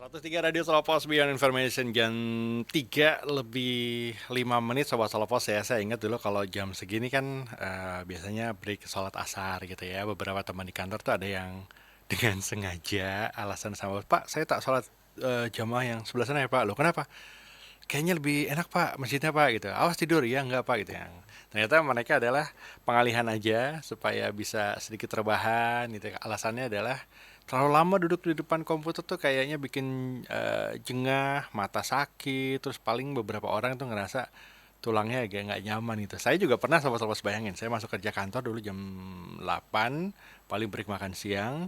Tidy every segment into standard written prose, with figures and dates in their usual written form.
103 Radio Solopos Beyond Information jam 3 lebih 5 menit Sobat Solopos ya. Saya ingat dulu kalau jam segini kan biasanya break sholat asar gitu ya. Beberapa teman di kantor tuh ada yang dengan sengaja alasan sama Pak, saya tak sholat jamaah yang sebelah sana ya Pak. Loh kenapa? Kayaknya lebih enak Pak, masjidnya Pak gitu. Awas tidur ya enggak Pak gitu yang. Ternyata mereka adalah pengalihan aja supaya bisa sedikit rebahan gitu. Alasannya adalah terlalu lama duduk di depan komputer tuh kayaknya bikin jengah, mata sakit, terus paling beberapa orang tuh ngerasa tulangnya agak nggak nyaman gitu. Saya juga pernah sobat-sobat bayangin, saya masuk kerja kantor dulu jam 8, paling break makan siang,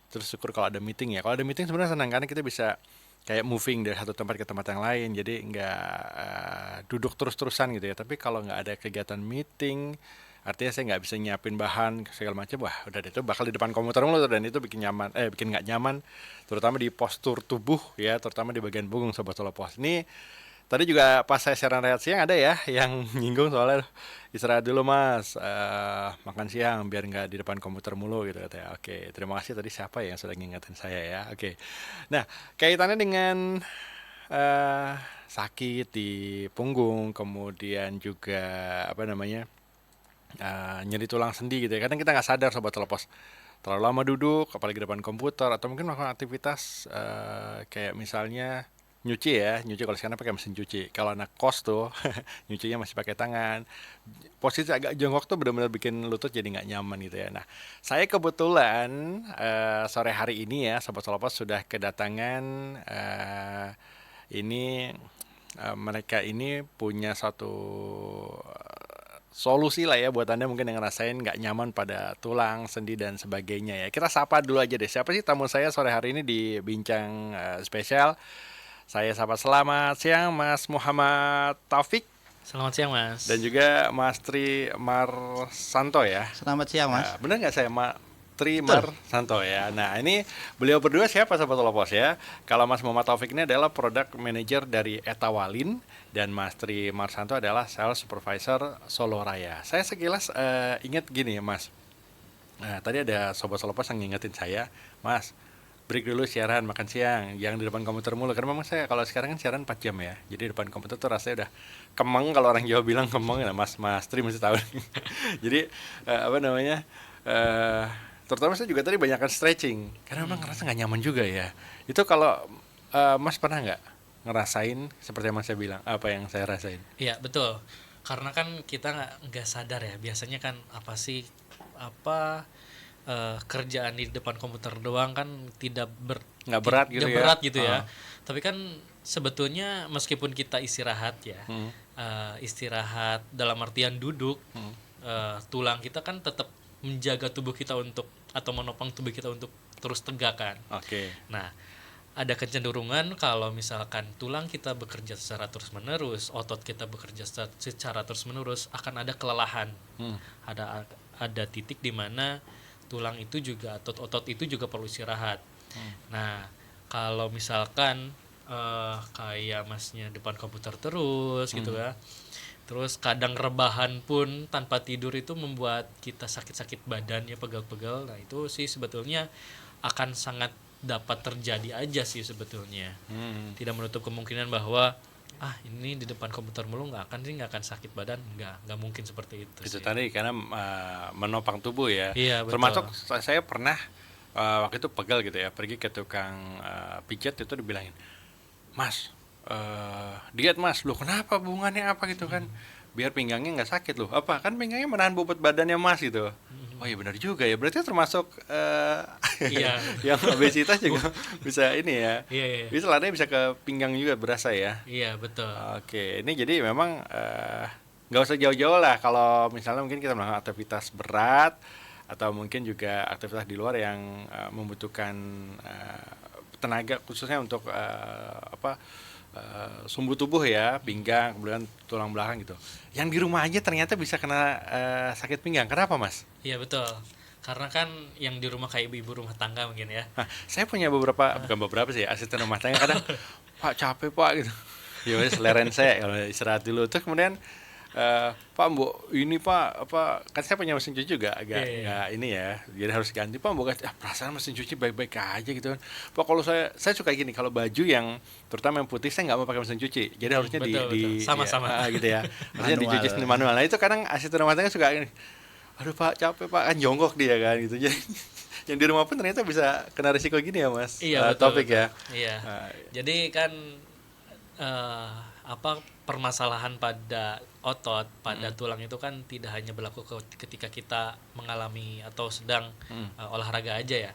terus syukur kalau ada meeting ya. Kalau ada meeting sebenarnya senang karena kita bisa kayak moving dari satu tempat ke tempat yang lain, jadi nggak duduk terus-terusan gitu ya. Tapi kalau nggak ada kegiatan meeting, artinya saya nggak bisa nyiapin bahan segala macam, wah udah deh, itu bakal di depan komputer mulu tuh, dan itu bikin nyaman, bikin nggak nyaman, terutama di postur tubuh ya, terutama di bagian punggung sobat Solopos. Ini tadi juga pas saya siaran rehat siang ada ya yang nyinggung soalnya istirahat dulu mas, makan siang biar nggak di depan komputer mulu gitu katanya. Oke, terima kasih tadi siapa ya yang sudah ngingetin saya ya. Oke, nah kaitannya dengan eh, sakit di punggung, kemudian juga apa namanya nyeri tulang sendi gitu ya. Kadang kita nggak sadar sobat telepos. Terlalu lama duduk, apalagi depan komputer, atau mungkin melakukan aktivitas kayak misalnya nyuci ya, nyuci kalau sekarang pakai mesin cuci. Kalau anak kos tuh nyucinya masih pakai tangan. Posisi agak jongkok tuh benar-benar bikin lutut jadi nggak nyaman gitu ya. Nah, saya kebetulan sore hari ini ya, sobat telepos sudah kedatangan ini mereka ini punya satu solusi lah ya buat Anda mungkin yang ngerasain nggak nyaman pada tulang, sendi, dan sebagainya ya. Kita sapa dulu aja deh. Siapa sih tamu saya sore hari ini di Bincang Spesial? Saya sapa selamat siang Mas Muhammad Taufik Selamat siang, Mas. dan juga Mas Tri Marsanto ya. Selamat siang, Mas. Bener nggak saya Tri Betul. Marsanto ya. Nah ini beliau berdua siapa Sobat Lopos ya? Kalau Mas Muhammad Taufik ini adalah Product Manager dari Etawalin, dan Mas Tri Marsanto adalah Sales Supervisor Solo Raya. Saya sekilas ingat gini ya Mas. Nah tadi ada Sobat Lopos yang ngingetin saya, Mas break dulu siaran makan siang, yang di depan komputer mulu. Karena memang saya kalau sekarang kan siaran 4 jam ya, jadi depan komputer tuh rasanya udah kemeng, kalau orang Jawa bilang kemeng ya. Mas Tri mesti tahu. Jadi apa namanya, terutama saya juga tadi banyakkan stretching karena memang ngerasa nggak nyaman juga ya. Itu kalau Mas pernah nggak ngerasain seperti yang Mas saya bilang apa yang saya rasain? Iya, betul. Karena kan kita nggak sadar ya. Biasanya kan apa kerjaan di depan komputer doang kan Nggak berat gitu tidak ya? berat gitu ya. Tapi kan sebetulnya meskipun kita istirahat ya, istirahat dalam artian duduk, tulang kita kan tetap menjaga tubuh kita untuk atau menopang tubuh kita untuk terus tegak kan. Oke. Nah, ada kecenderungan kalau misalkan tulang kita bekerja secara terus-menerus, otot kita bekerja secara terus-menerus, akan ada kelelahan. Ada titik di mana tulang itu juga, otot itu juga perlu istirahat. Nah, kalau misalkan kayak masnya depan komputer terus gitu ya, terus kadang rebahan pun tanpa tidur itu membuat kita sakit-sakit badan ya, pegal-pegal. Nah itu sih sebetulnya akan sangat dapat terjadi aja sih sebetulnya. Tidak menutup kemungkinan bahwa ini di depan komputer mulu nggak akan sakit badan, nggak mungkin seperti itu Itu sih. tadi karena menopang tubuh ya. Iya, betul. Termasuk saya pernah waktu itu pegal gitu ya, pergi ke tukang pijat, itu dibilangin, Mas diet Mas. Loh kenapa, hubungannya apa gitu kan? Biar pinggangnya nggak sakit loh. Apa kan pinggangnya menahan bobot badannya Mas gitu. Oh iya benar juga ya. Berarti termasuk Iya. yang obesitas juga bisa ini ya. Iya, iya. Bisa larinya bisa ke pinggang juga berasa ya. Iya, betul. Oke, ini jadi memang nggak usah jauh-jauh lah kalau misalnya mungkin kita melakukan aktivitas berat atau mungkin juga aktivitas di luar yang membutuhkan tenaga khususnya untuk sumbu tubuh ya, pinggang, kemudian tulang belakang gitu. Yang di rumah aja ternyata bisa kena sakit pinggang. Kenapa Mas? Iya, betul. Karena kan yang di rumah kayak ibu-ibu rumah tangga mungkin ya. Nah, saya punya bukan beberapa sih, asisten rumah tangga kadang Pak capek Pak gitu. Ya wes leren saya kalau istirahat dulu. Terus kemudian Pak Bu, ini Pak apa kan saya punya mesin cuci juga agak Iya, iya. nggak ini ya, jadi harus ganti Pak Bu. Perasaan mesin cuci baik-baik aja gitu kan. Pak kalau saya suka gini kalau baju yang terutama yang putih saya nggak mau pakai mesin cuci, jadi harusnya Betul, betul. Sama-sama. ya, gitu ya, harusnya dicuci Manual. sendiri manual. Nah itu kadang asisten rumah tangga suka gini, aduh Pak capek Pak kan jongkok dia kan gitu. Jadi yang di rumah pun ternyata bisa kena risiko gini ya Mas. Iya, betul, Topik betul. ya. Iya. Nah, Jadi kan apa permasalahan pada otot, pada tulang itu kan tidak hanya berlaku ketika kita mengalami atau sedang olahraga aja ya.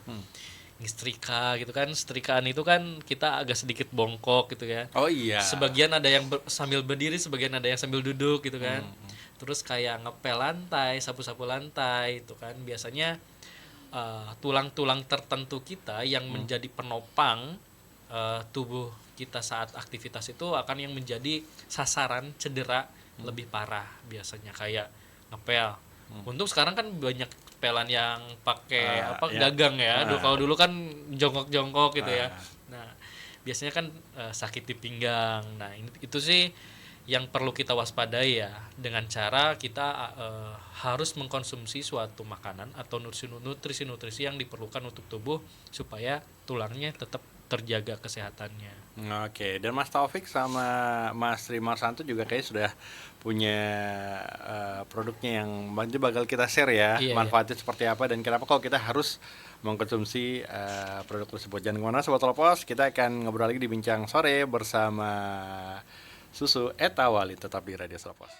Ngestrika gitu kan, setrikaan itu kan kita agak sedikit bongkok gitu ya. Oh iya. Sebagian ada yang sambil berdiri, sebagian ada yang sambil duduk gitu kan. Terus kayak ngepel lantai, sapu-sapu lantai itu kan biasanya tulang-tulang tertentu kita yang menjadi penopang tubuh kita saat aktivitas itu akan yang menjadi sasaran cedera lebih parah biasanya kayak ngepel. Untung sekarang kan banyak pelan yang pakai Ya. gagang ya. Kalau dulu kan jongkok-jongkok gitu ya. Ah. Nah, biasanya kan sakit di pinggang. Nah, itu sih yang perlu kita waspadai ya dengan cara kita harus mengkonsumsi suatu makanan atau nutrisi-nutrisi yang diperlukan untuk tubuh supaya tulangnya tetap terjaga kesehatannya. Oke, dan Mas Taufik sama Mas Rimarsanto juga kayaknya sudah punya produknya yang nanti bakal kita share ya, Iya, manfaatnya seperti apa dan kenapa kalau kita harus mengkonsumsi produk tersebut. Jangan kemana Sobat Telepos, kita akan ngobrol lagi di Bincang Sore bersama Susu Eta Wali, tetap di Radio Telepos.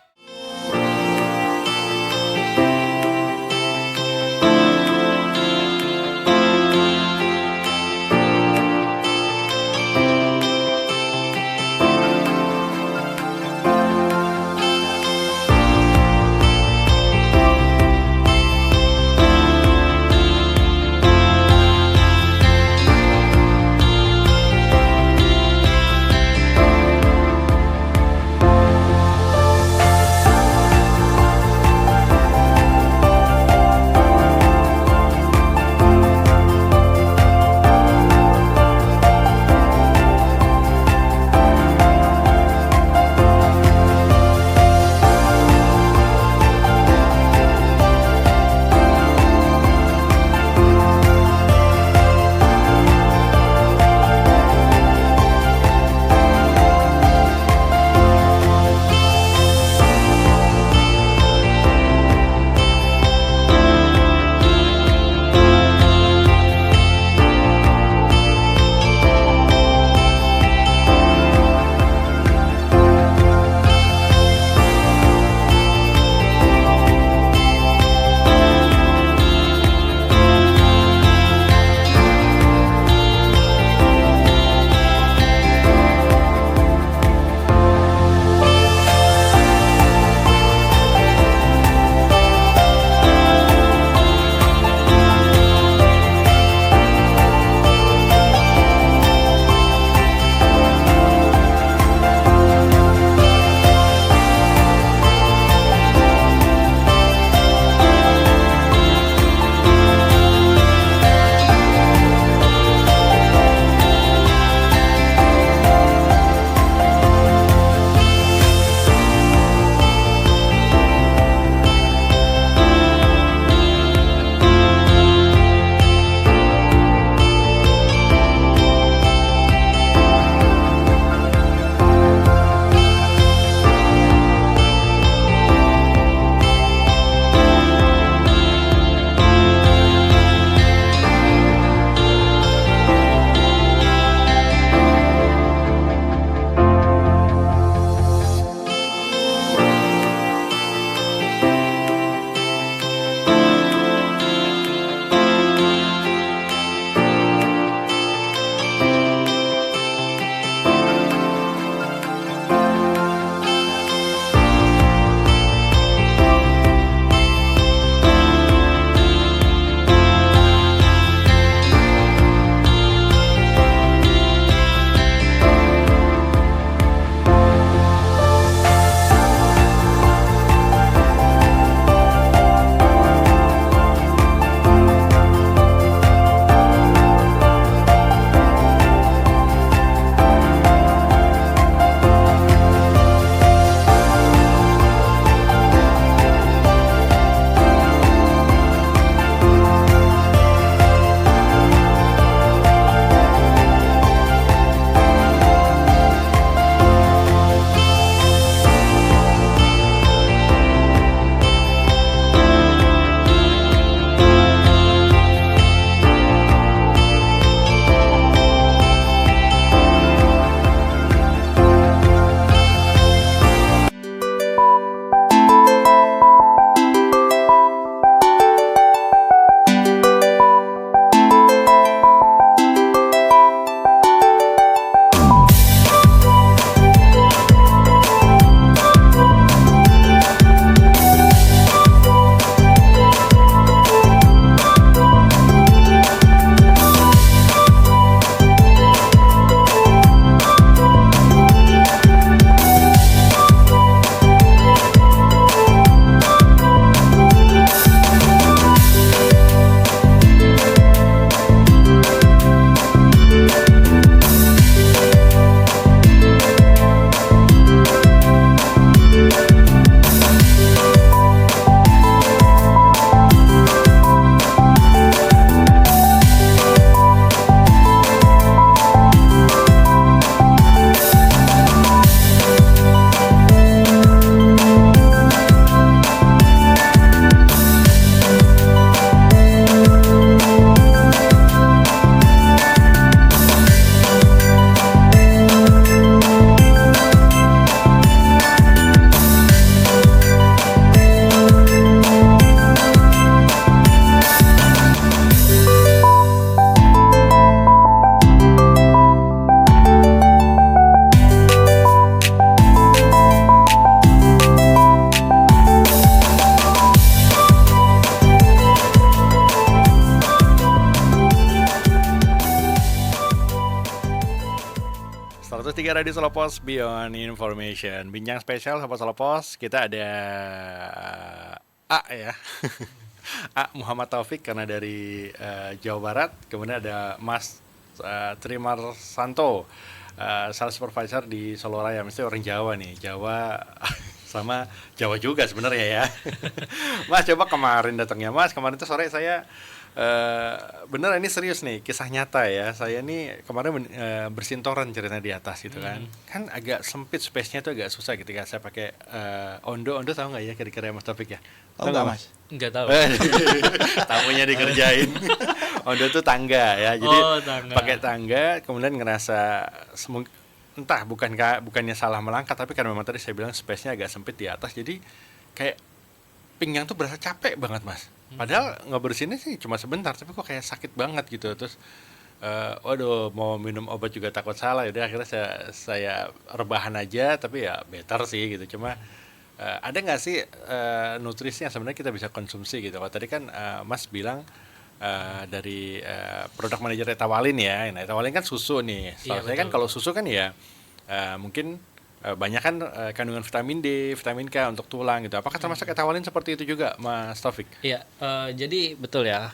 103 Radio Solopos Beyond Information. Bincang spesial Sobat Solopos, kita ada A ya. A Muhammad Taufik karena dari Jawa Barat. Kemudian ada Mas Trimar Santo, sales supervisor di Solo Raya. Mesti orang Jawa nih, Jawa sama Jawa juga sebenarnya ya. Mas, coba kemarin datangnya Mas, kemarin tuh sore saya bener ini serius nih, kisah nyata ya. Saya nih kemarin bersihin toren ceritanya di atas gitu kan. Kan agak sempit, space-nya tuh agak susah ketika saya pakai Ondo tahu nggak ya kira-kira Mas Taufik ya? Tahu nggak Mas? Nggak tahu. Tamunya dikerjain. Ondo tuh tangga ya, jadi Tangga. pakai tangga, kemudian ngerasa entah bukannya salah melangkah, tapi kan memang tadi saya bilang space-nya agak sempit di atas, jadi kayak pinggang tuh berasa capek banget Mas. Padahal ngebersihinnya sih cuma sebentar, tapi kok kayak sakit banget gitu. Terus waduh, mau minum obat juga takut salah. Jadi akhirnya saya rebahan aja, tapi ya better sih gitu. Cuma ada nggak sih nutrisi yang sebenarnya kita bisa konsumsi gitu? Kalau tadi kan Mas bilang dari produk manajer Etawalin ya. Nah, Etawalin kan susu nih. Iya, Soalnya kan betul. kalau susu kan ya mungkin banyak kan kandungan vitamin D, vitamin K untuk tulang gitu. Apakah termasuk Etawalin seperti itu juga, Mas Taufik? Iya, jadi betul ya.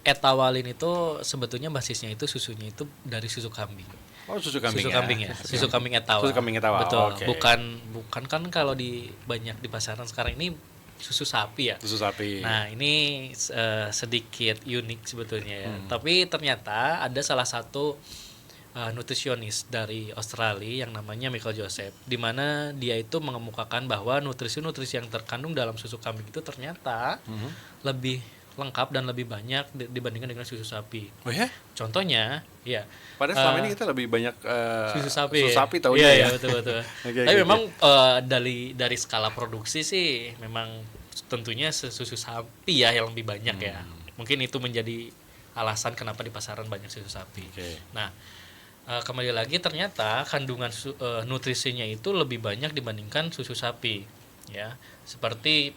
Etawalin itu sebetulnya basisnya itu susunya itu dari susu kambing. Oh, susu kambing Susu ya. kambing ya. Susu kambing Etawa. Susu kambing Etawa, Betul. oke. Bukan kan kalau banyak di pasaran sekarang ini susu sapi ya. Susu sapi. Nah, ini sedikit unik sebetulnya ya. Tapi ternyata ada salah satu nutrisionis dari Australia yang namanya Michael Joseph, di mana dia itu mengemukakan bahwa nutrisi-nutrisi yang terkandung dalam susu kambing itu ternyata lebih lengkap dan lebih banyak dibandingkan dengan susu sapi. Oh ya? Contohnya, ya. Padahal selama ini kita lebih banyak Susu sapi. susu sapi Iya, taunya ya. betul. Oke, Tapi oke, memang dari skala produksi sih memang tentunya susu sapi ya yang lebih banyak ya. Mungkin itu menjadi alasan kenapa di pasaran banyak susu sapi. Oke. Nah, kembali lagi ternyata kandungan nutrisinya itu lebih banyak dibandingkan susu sapi ya, seperti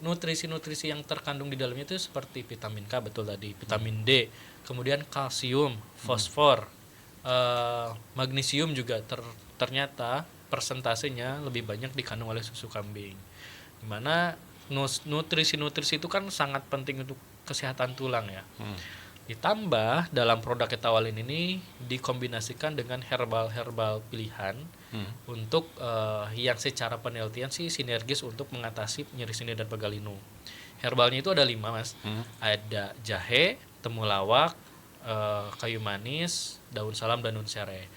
nutrisi-nutrisi yang terkandung di dalamnya itu seperti vitamin K, betul tadi, vitamin D, kemudian kalsium, fosfor, magnesium juga ternyata persentasenya lebih banyak dikandung oleh susu kambing, dimana nutrisi-nutrisi itu kan sangat penting untuk kesehatan tulang ya. Ditambah dalam produk Etawalin ini dikombinasikan dengan herbal pilihan untuk yang secara penelitian sih sinergis untuk mengatasi nyeri sendi dan pegal linu. Herbalnya itu ada 5 Mas. Ada jahe, temulawak, kayu manis, daun salam dan daun serai.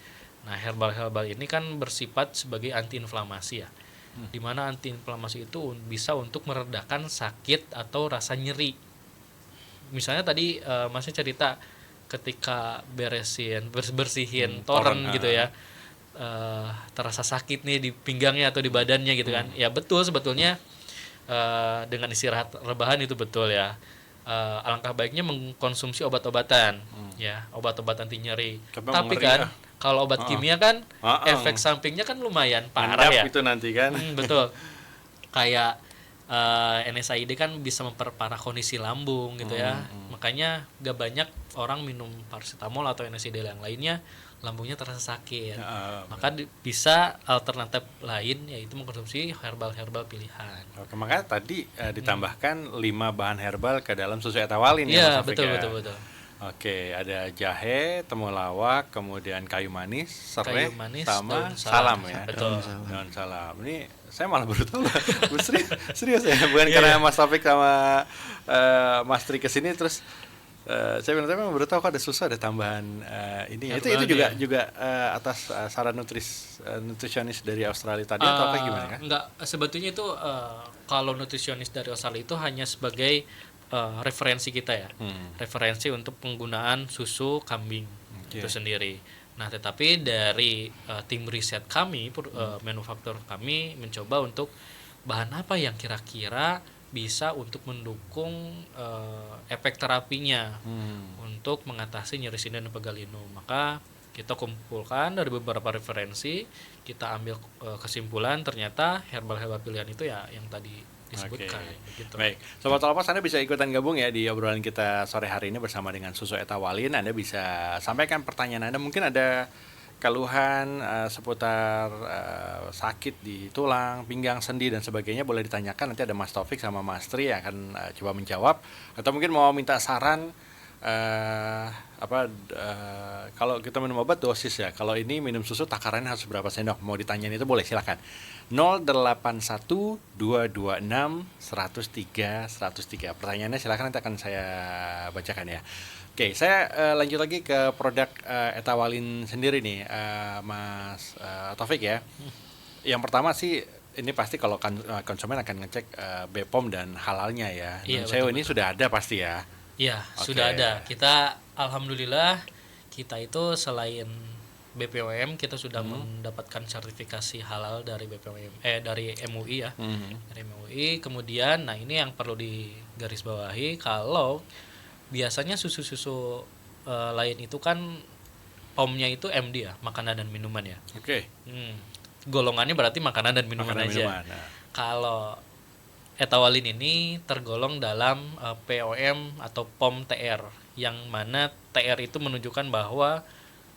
Nah, herbal ini kan bersifat sebagai antiinflamasi ya. Di mana antiinflamasi itu bisa untuk meredakan sakit atau rasa nyeri. Misalnya tadi Masnya cerita ketika bersihin toren gitu ya, terasa sakit nih di pinggangnya atau di badannya gitu kan. Ya betul, sebetulnya dengan istirahat rebahan itu betul ya. Alangkah baiknya mengkonsumsi obat-obatan ya, obat-obat anti nyeri. Tapi kan kalau obat kimia kan efek sampingnya kan lumayan parah ya. Itu nanti kan. Betul. Kayak NSAID kan bisa memperparah kondisi lambung gitu ya. Makanya gak banyak orang minum paracetamol atau NSAID yang lainnya lambungnya terasa sakit. Maka bisa alternatif lain yaitu mengkonsumsi herbal pilihan. Oke, makanya tadi ditambahkan 5 bahan herbal ke dalam susu Etawalin ya, Iya, Mas Taufik ya? betul. Oke, ada jahe, temulawak, kemudian kayu manis, serai, Kayu manis, sama daun salam ya. Betul. Daun salam. Ini saya malah baru tahu lah. Serius ya, bukan karena Mas Taufik sama Mas Tri kesini terus saya memang baru tahu kok ada susu, ada tambahan ini. Itu juga atas saran nutrisionis dari Australia tadi atau apa gimana kan? Enggak, sebetulnya itu kalau nutrisionis dari Australia itu hanya sebagai referensi kita ya, referensi untuk penggunaan susu kambing itu sendiri. Nah, tetapi dari tim riset kami, manufaktur kami mencoba untuk bahan apa yang kira-kira bisa untuk mendukung efek terapinya untuk mengatasi nyeri sendi dan pegal linu. Maka kita kumpulkan dari beberapa referensi, kita ambil kesimpulan ternyata herbal pilihan itu ya yang tadi disebutkan. Gitu. Baik, Sobat Solopos, Anda bisa ikutan gabung ya di obrolan kita sore hari ini bersama dengan Susu Etawalin. Anda bisa sampaikan pertanyaan Anda, mungkin ada keluhan seputar sakit di tulang, pinggang, sendi dan sebagainya boleh ditanyakan. Nanti ada Mas Taufik sama Mas Tri yang akan coba menjawab. Atau mungkin mau minta saran kalau kita minum obat dosis ya. Kalau ini minum susu takarannya harus berapa sendok? Mau ditanyain itu boleh, silakan. 081 226 103 103. Pertanyaannya silakan, nanti akan saya bacakan ya. Oke, saya lanjut lagi ke produk Etawalin sendiri nih, Mas Taufik ya. Yang pertama sih, ini pasti kalau konsumen akan ngecek BPOM dan halalnya ya. Iya, Dan betul, ini betul. sudah ada pasti ya. Iya, Oke. sudah ada. Kita alhamdulillah kita itu selain BPOM kita sudah mendapatkan sertifikasi halal dari BPOM dari MUI ya. Dari MUI. Kemudian nah ini yang perlu digarisbawahi, kalau biasanya susu-susu lain itu kan POM-nya itu MD ya, makanan dan minuman ya. Oke. Golongannya berarti makanan dan minuman Makanan aja. minuman. Nah. Kalau Etawalin ini tergolong dalam POM atau POM TR, yang mana TR itu menunjukkan bahwa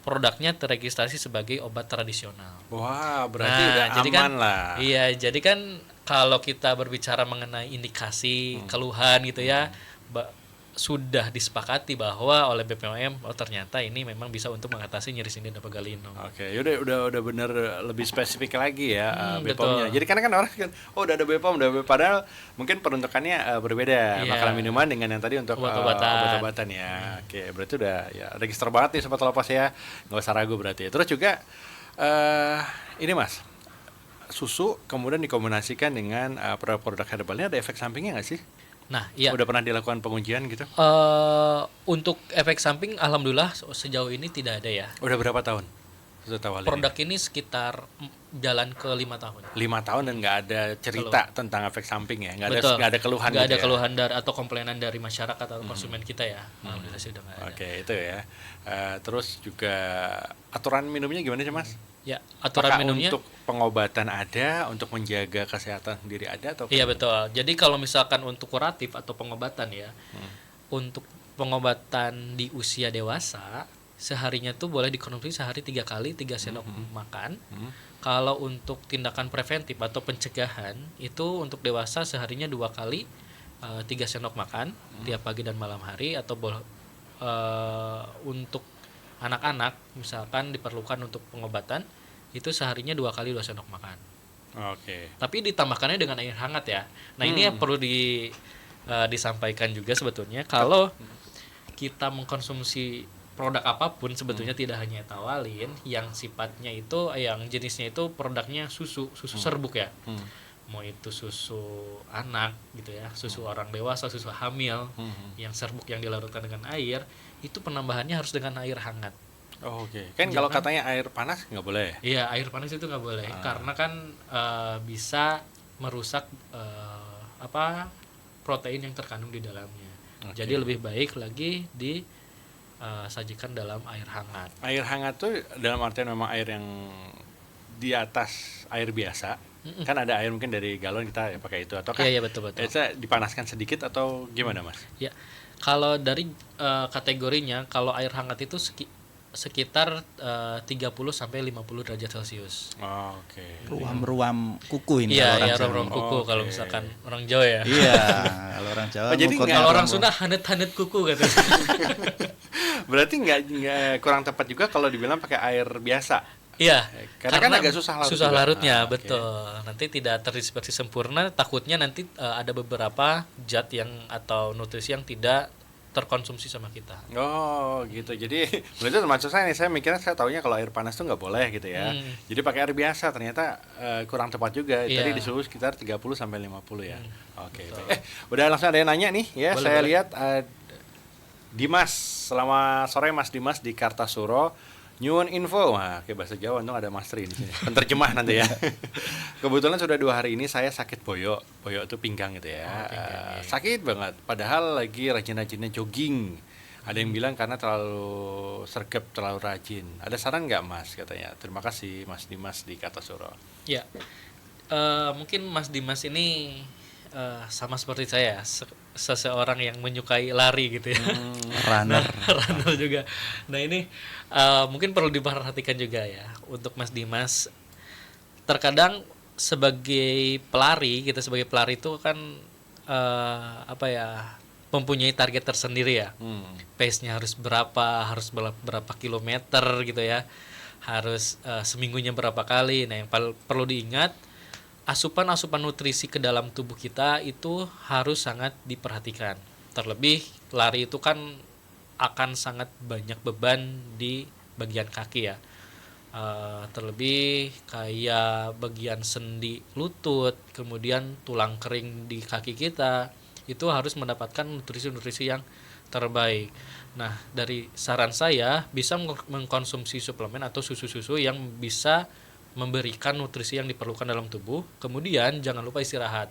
produknya terregistrasi sebagai obat tradisional. Wah, berarti udah jadi aman kan, lah. Iya, jadi kan kalau kita berbicara mengenai indikasi keluhan gitu ya, sudah disepakati bahwa oleh BPOM ternyata ini memang bisa untuk mengatasi nyeri sendi dan pegal linu. Oke, udah bener lebih spesifik lagi ya BPOM-nya. Betul. Jadi kan orang kan, udah ada BPOM, padahal mungkin peruntukannya berbeda. Iya. Makanan minuman dengan yang tadi untuk Obat-obatan. obat-obatan ya. Oke, berarti udah ya register banget nih Sobat Lapas ya, nggak usah ragu berarti. Terus juga ini Mas, susu kemudian dikombinasikan dengan produk-produk herbalnya, ada efek sampingnya nggak sih? Nah, iya. Udah pernah dilakukan pengujian gitu? Untuk efek samping alhamdulillah sejauh ini tidak ada ya. Udah berapa tahun? Susu Etawalin Produk ini sekitar jalan ke 5 tahun. 5 tahun dan nggak ada cerita tentang efek samping ya, Betul. nggak ada keluhan Nggak gitu ada ya? keluhan dari atau komplainan dari masyarakat atau konsumen kita ya. Alhamdulillah sih udah nggak ada. Oke, itu ya. Terus juga aturan minumnya gimana sih Mas? Ya, aturan Apakah minumnya. untuk pengobatan ada, untuk menjaga kesehatan sendiri ada atau? Iya betul. Jadi kalau misalkan untuk kuratif atau pengobatan ya, untuk pengobatan di usia dewasa seharinya tuh boleh dikonsumsi sehari 3 kali 3 sendok makan. Kalau untuk tindakan preventif atau pencegahan itu untuk dewasa seharinya 2 kali 3 sendok makan tiap pagi dan malam hari, atau untuk anak-anak misalkan diperlukan untuk pengobatan itu seharinya 2 kali 2 sendok makan. Oke. Tapi ditambahkannya dengan air hangat ya. Nah ini yang perlu disampaikan juga sebetulnya, kalau kita mengkonsumsi produk apapun sebetulnya tidak hanya Etawalin yang sifatnya itu yang jenisnya itu produknya susu serbuk ya. Mau itu susu anak gitu ya, susu orang dewasa, susu hamil yang serbuk yang dilarutkan dengan air, itu penambahannya harus dengan air hangat. Oh, oke. Kan kalau katanya air panas nggak boleh. Iya, air panas itu nggak boleh karena kan bisa merusak protein yang terkandung di dalamnya. Oke. Jadi lebih baik lagi disajikan dalam air hangat. Air hangat tuh dalam artian memang air yang di atas air biasa. Kan ada air mungkin dari galon kita pakai itu, atau kan Iya, betul. biasa dipanaskan sedikit atau gimana Mas? Ya, kalau dari kategorinya, kalau air hangat itu sekitar 30 sampai 50 derajat Celcius. Oh, oke. Ruam-ruam kuku ini Iya, kalau ya orang Jawa. ruam-ruam kuku Oke. kalau misalkan orang Jawa ya. Iya, kalau orang Jawa. Oh, jadi ngukurnya Kalau orang ruam-ruam. Sunda hanet-hanet kuku gitu. Berarti nggak kurang tepat juga kalau dibilang pakai air biasa. Iya, Karena kan agak susah larut susah juga. larutnya, Oke. betul. Nanti tidak terdispersi sempurna, takutnya nanti ada beberapa zat yang atau nutrisi yang tidak terkonsumsi sama kita. Oh gitu, jadi berarti termasuk saya nih, saya mikirnya, saya taunya kalau air panas tuh nggak boleh gitu ya. Jadi pakai air biasa, ternyata kurang tepat juga. Iya. Tadi disuruh sekitar 30 sampai 50 ya. Oke. Udah langsung ada yang nanya nih ya. Boleh, Saya boleh. lihat Dimas, selamat sore Mas Dimas di Kartasuro. Nyuwun info, wah kayak bahasa Jawa, untung ada Mas Tri di sini. Penterjemah nanti ya. Kebetulan sudah 2 hari ini saya sakit boyok itu pinggang gitu ya. Pinggang, iya. Sakit banget, padahal lagi rajin-rajinnya jogging. Ada yang bilang karena terlalu sergap, terlalu rajin. Ada saran nggak Mas katanya? Terima kasih Mas Dimas di Kartasuro. Ya, mungkin Mas Dimas ini sama seperti saya, seseorang yang menyukai lari gitu ya. Runner. Runner juga. Nah ini mungkin perlu diperhatikan juga ya untuk Mas Dimas. Terkadang sebagai pelari, kita sebagai pelari itu kan apa ya, mempunyai target tersendiri ya. Pace-nya harus harus berapa kilometer gitu ya. Harus seminggunya berapa kali. Nah, yang perlu diingat, asupan nutrisi ke dalam tubuh kita itu harus sangat diperhatikan. Terlebih lari itu kan akan sangat banyak beban di bagian kaki ya. Terlebih kayak bagian sendi lutut, kemudian tulang kering di kaki kita, itu harus mendapatkan nutrisi-nutrisi yang terbaik. Nah, dari saran saya bisa mengkonsumsi suplemen atau susu-susu yang bisa memberikan nutrisi yang diperlukan dalam tubuh. Kemudian jangan lupa istirahat.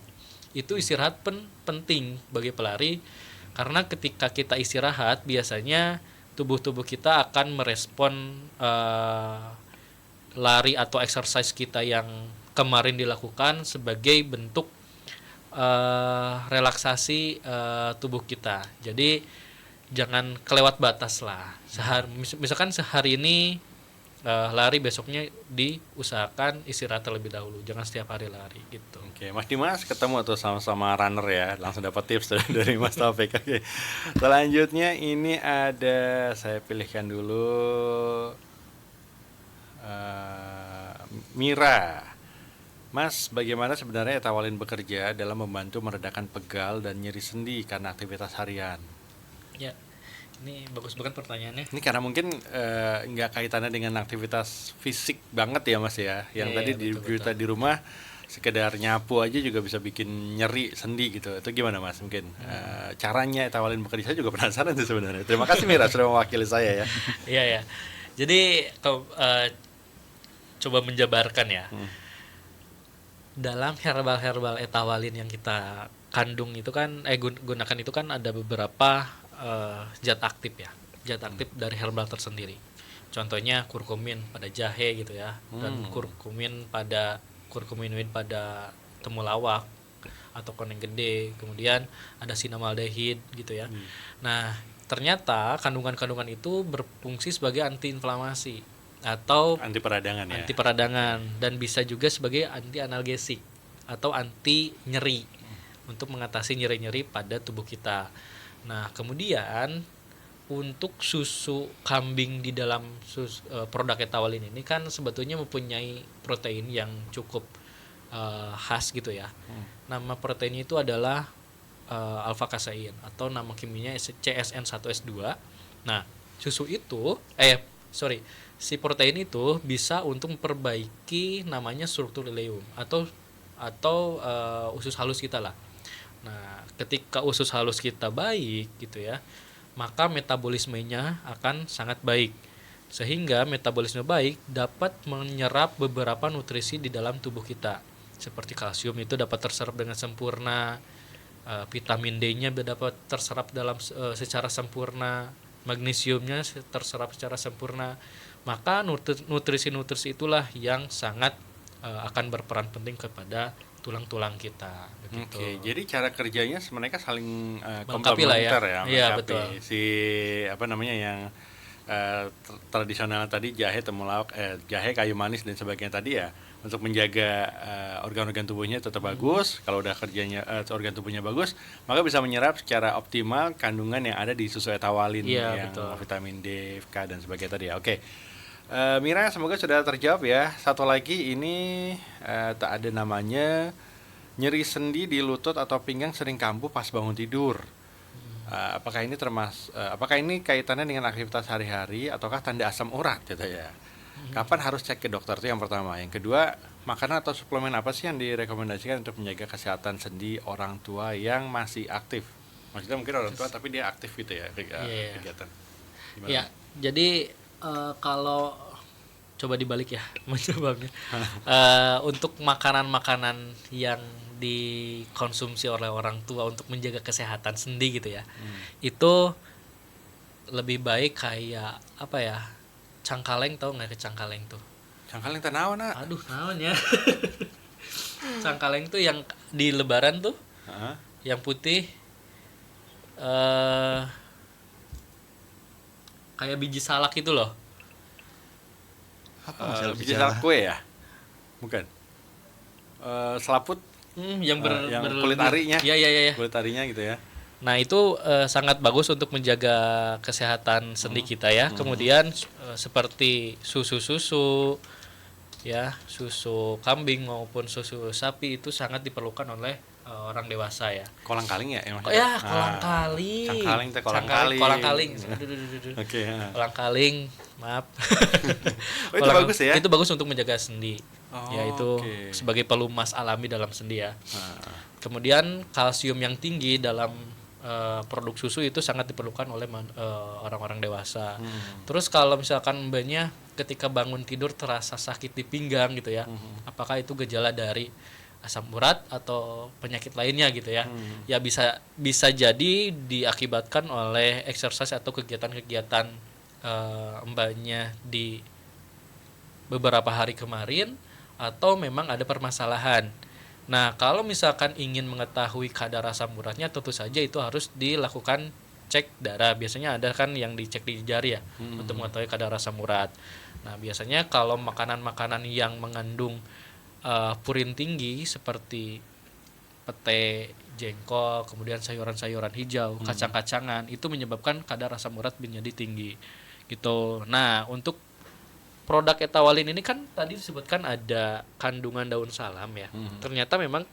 Itu istirahat penting bagi pelari, karena ketika kita istirahat biasanya tubuh kita akan merespon lari atau exercise kita yang kemarin dilakukan sebagai bentuk relaksasi tubuh kita. Jadi jangan kelewat batas lah. Misalkan sehari ini lari, besoknya diusahakan istirahat terlebih dahulu, jangan setiap hari lari gitu. Oke, Mas Dimas ketemu tuh sama-sama runner ya, langsung dapat tips dari Mas Taufik. Oke, selanjutnya ini ada, saya pilihkan dulu Mira. Mas, bagaimana sebenarnya Etawalin bekerja dalam membantu meredakan pegal dan nyeri sendi karena aktivitas harian? Ya, ini bagus banget pertanyaannya. Ini karena mungkin nggak kaitannya dengan aktivitas fisik banget ya Mas ya. Yang tadi kita di rumah sekedar nyapu aja juga bisa bikin nyeri sendi gitu. Itu gimana Mas? Mungkin caranya Etawalin bekerja, saya juga penasaran tuh sebenarnya. Terima kasih Mira sudah mewakili saya ya. Iya ya. Jadi coba menjabarkan ya. Dalam herbal Etawalin yang kita kandung itu kan gunakan itu kan ada beberapa zat aktif ya, zat aktif dari herbal tersendiri. Contohnya kurkumin pada jahe gitu ya, dan kurkuminoid pada temulawak atau koneng gede. Kemudian ada sinamaldehid gitu ya. Nah, ternyata kandungan-kandungan itu berfungsi sebagai antiinflamasi atau anti peradangan ya. Anti peradangan, dan bisa juga sebagai anti analgesik atau anti nyeri untuk mengatasi nyeri-nyeri pada tubuh kita. Nah, kemudian untuk susu kambing di dalam produk Etawalin ini kan sebetulnya mempunyai protein yang cukup khas gitu ya. Nama proteinnya itu adalah alpha kasein atau nama kimianya CSN1S2. Nah, susu itu si protein itu bisa untuk memperbaiki namanya struktur ileum atau usus halus kita lah. Nah, ketika usus halus kita baik gitu ya, maka metabolismenya akan sangat baik. Sehingga metabolisme baik dapat menyerap beberapa nutrisi di dalam tubuh kita. Seperti kalsium itu dapat terserap dengan sempurna, vitamin D-nya dapat terserap secara sempurna, magnesiumnya terserap secara sempurna. Maka nutrisi-nutrisi itulah yang sangat akan berperan penting kepada tulang-tulang kita. Begitu. Oke, jadi cara kerjanya mereka saling komplementer ya. Iya, betul. Si yang tradisional tadi jahe, temulawak, jahe, kayu manis dan sebagainya tadi ya, untuk menjaga organ-organ tubuhnya tetap bagus. Kalau udah kerjanya organ tubuhnya bagus, maka bisa menyerap secara optimal kandungan yang ada di susu Etawalin yang betul. Vitamin D, K dan sebagainya tadi ya. Oke. Mira, semoga sudah terjawab ya. Satu lagi ini tak ada namanya, nyeri sendi di lutut atau pinggang sering kambuh pas bangun tidur. Apakah ini kaitannya dengan aktivitas sehari-hari ataukah tanda asam urat gitu ya? Kapan harus cek ke dokter, itu yang pertama. Yang kedua, makanan atau suplemen apa sih yang direkomendasikan untuk menjaga kesehatan sendi orang tua yang masih aktif? Maksudnya mungkin orang tua tapi dia aktif gitu ya kegiatan. Iya, jadi kalau coba dibalik ya menjawabnya, untuk makanan-makanan yang dikonsumsi oleh orang tua untuk menjaga kesehatan sendi gitu ya, itu lebih baik kayak apa ya, cangkaleng, tahu nggak cangkaleng tuh? Cangkaleng tanawan, aduh naon ya. Cangkaleng tuh yang di lebaran tuh Heeh. Yang putih eh kayak biji salak itu loh. Apa masalah Biji salak kue ya? Bukan. Selaput yang kulit arinya. Iya, iya, iya. Kulit arinya gitu ya. Nah, itu sangat bagus untuk menjaga kesehatan sendi kita ya. Kemudian seperti susu-susu ya, susu kambing maupun susu sapi itu sangat diperlukan oleh orang dewasa ya. Kolang-kaling ya? Oh ya, kolang-kaling. Cangkaling teh kolang-kaling. Kolang-kaling. Oke, ya. Kolang-kaling, maaf. Oh, itu bagus ya? Itu bagus untuk menjaga sendi. Oh, Ya, itu oke. sebagai pelumas alami dalam sendi ya. Nah, Kemudian kalsium yang tinggi dalam produk susu itu sangat diperlukan oleh orang-orang dewasa. Terus kalau misalkan mbaknya ketika bangun tidur terasa sakit di pinggang gitu ya, apakah itu gejala dari asam urat atau penyakit lainnya gitu ya? Ya bisa jadi diakibatkan oleh exercise atau kegiatan-kegiatan mbaknya di beberapa hari kemarin, atau memang ada permasalahan. Nah, kalau misalkan ingin mengetahui kadar asam uratnya, tentu saja itu harus dilakukan cek darah. Biasanya ada kan yang dicek di jari ya, untuk mengetahui kadar asam urat. Nah, biasanya kalau makanan-makanan yang mengandung purin tinggi seperti pete, jengkol, kemudian sayuran-sayuran hijau, kacang-kacangan, itu menyebabkan kadar asam urat menjadi tinggi. Gitu. Nah, untuk produk Etawalin ini kan tadi disebutkan ada kandungan daun salam ya. Ternyata memang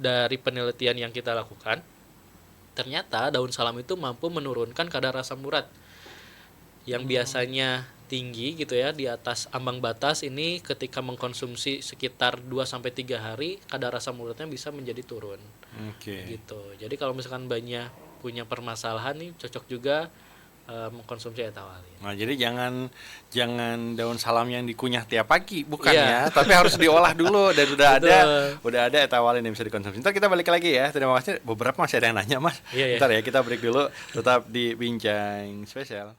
dari penelitian yang kita lakukan, ternyata daun salam itu mampu menurunkan kadar asam urat yang biasanya tinggi gitu ya, di atas ambang batas. Ini ketika mengkonsumsi sekitar 2-3 hari, kadar asam uratnya bisa menjadi turun. Oke. Gitu. Jadi kalau misalkan banyak punya permasalahan nih, cocok juga mengkonsumsi Etawalin. Nah, jadi jangan daun salam yang dikunyah tiap pagi, bukan Iya. ya, tapi harus diolah dulu dan Betul. udah ada Etawalin yang bisa dikonsumsi. Ntar kita balik lagi ya. Terima kasih. Beberapa masih ada yang nanya, Mas. Iya, iya. Ntar ya kita break dulu, tetap di Bincang Spesial.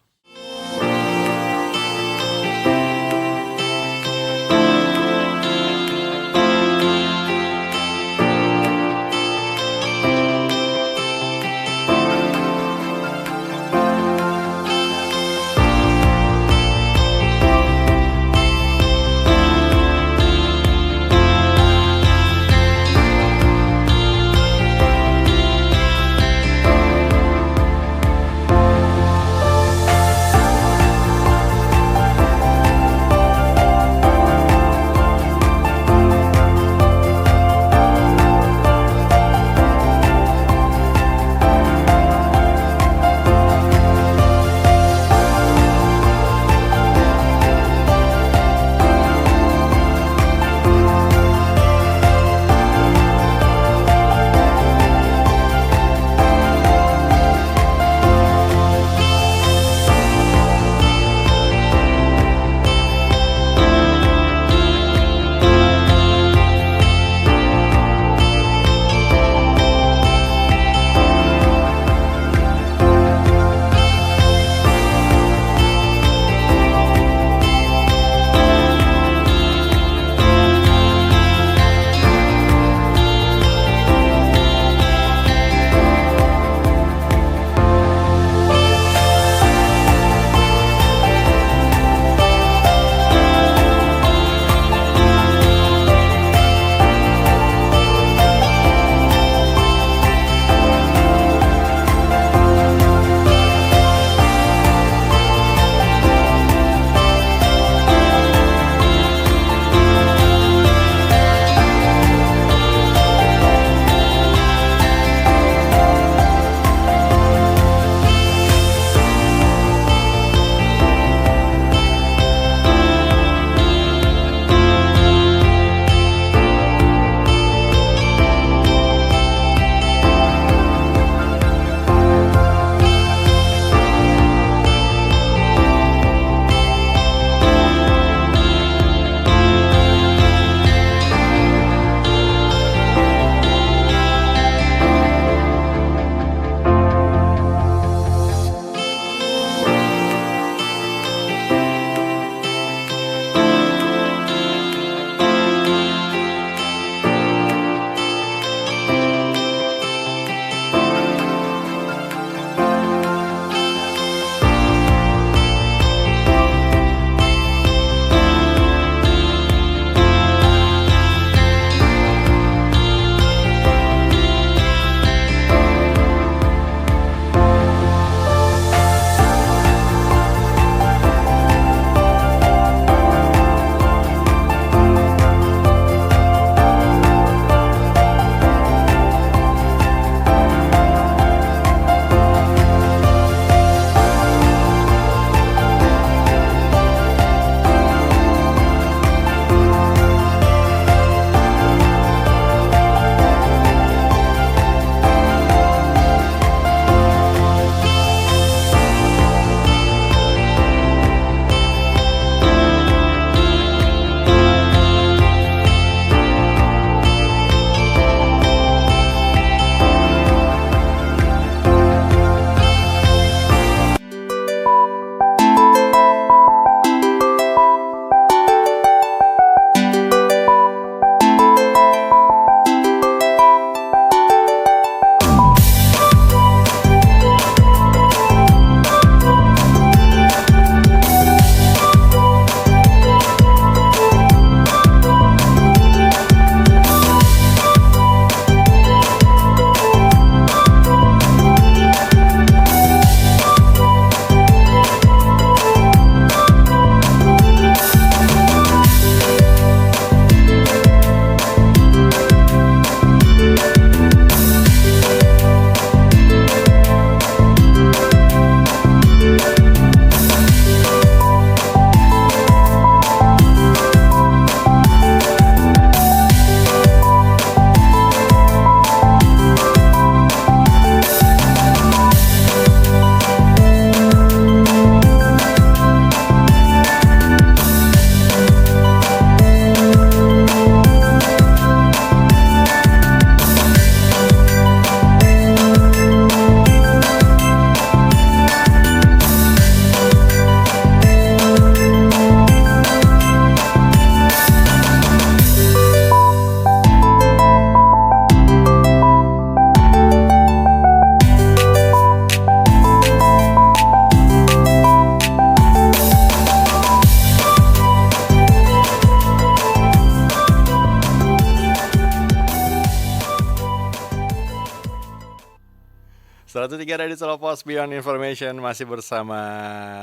103 Radio Solo Pos Beyond Information masih bersama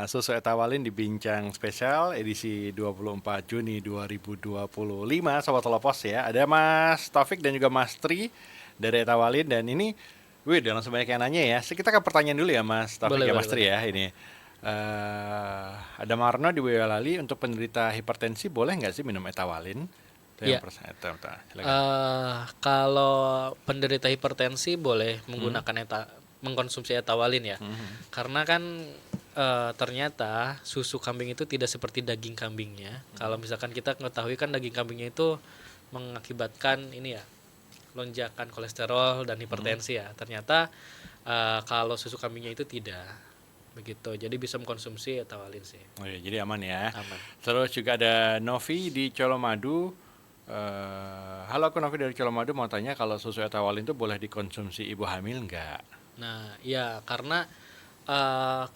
Susu Etawalin di Bincang Spesial edisi 24 Juni 2025 Sobat Solo Pos ya. Ada Mas Taufik dan juga Mas Tri dari Etawalin dan ini udah langsung banyak yang nanya ya. Kita ke pertanyaan dulu ya Mas Taufik ya Mas Tri ya ini. Ada Marno di Boyolali untuk penderita hipertensi boleh nggak sih minum Etawalin? Ya. Kalau penderita hipertensi boleh menggunakan mengkonsumsi Etawalin ya. Karena kan ternyata susu kambing itu tidak seperti daging kambingnya. Kalau misalkan kita mengetahui kan daging kambingnya itu mengakibatkan ini ya, lonjakan kolesterol dan hipertensi ya. Ternyata kalau susu kambingnya itu tidak begitu. Jadi bisa mengkonsumsi Etawalin sih. Oh iya, jadi aman ya. Aman. Terus juga ada Novi di Colomadu. Halo, aku Novi dari Colomadu mau tanya kalau susu Etawalin itu boleh dikonsumsi ibu hamil nggak? Nah, ya karena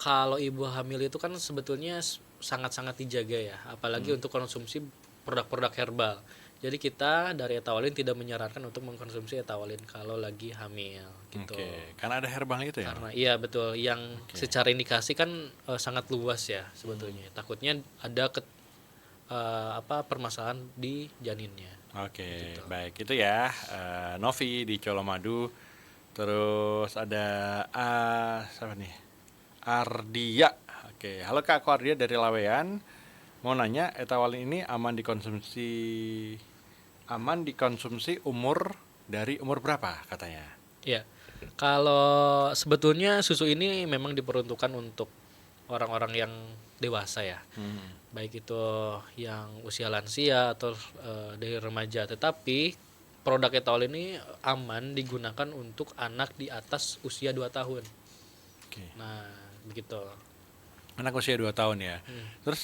kalau ibu hamil itu kan sebetulnya sangat-sangat dijaga ya, apalagi untuk konsumsi produk-produk herbal. Jadi kita dari Etawalin tidak menyarankan untuk mengkonsumsi Etawalin kalau lagi hamil gitu. Oke, karena ada herbalnya itu ya? Karena iya betul, yang secara indikasi kan sangat luas ya sebetulnya. Takutnya ada permasalahan di janinnya. Oke, Gitu. baik itu ya. Novi di Colomadu. Terus ada siapa nih? Ardia. Oke, halo Kak, aku Ardia dari Lawean. Mau nanya, Etawalin ini aman dikonsumsi umur dari umur berapa katanya? Ya, kalau sebetulnya susu ini memang diperuntukkan untuk orang-orang yang dewasa ya, baik itu yang usia lansia atau dari remaja. Tetapi produk Etawalin ini aman digunakan untuk anak di atas usia 2 tahun. Oke. Nah, begitu. Anak usia 2 tahun ya. Terus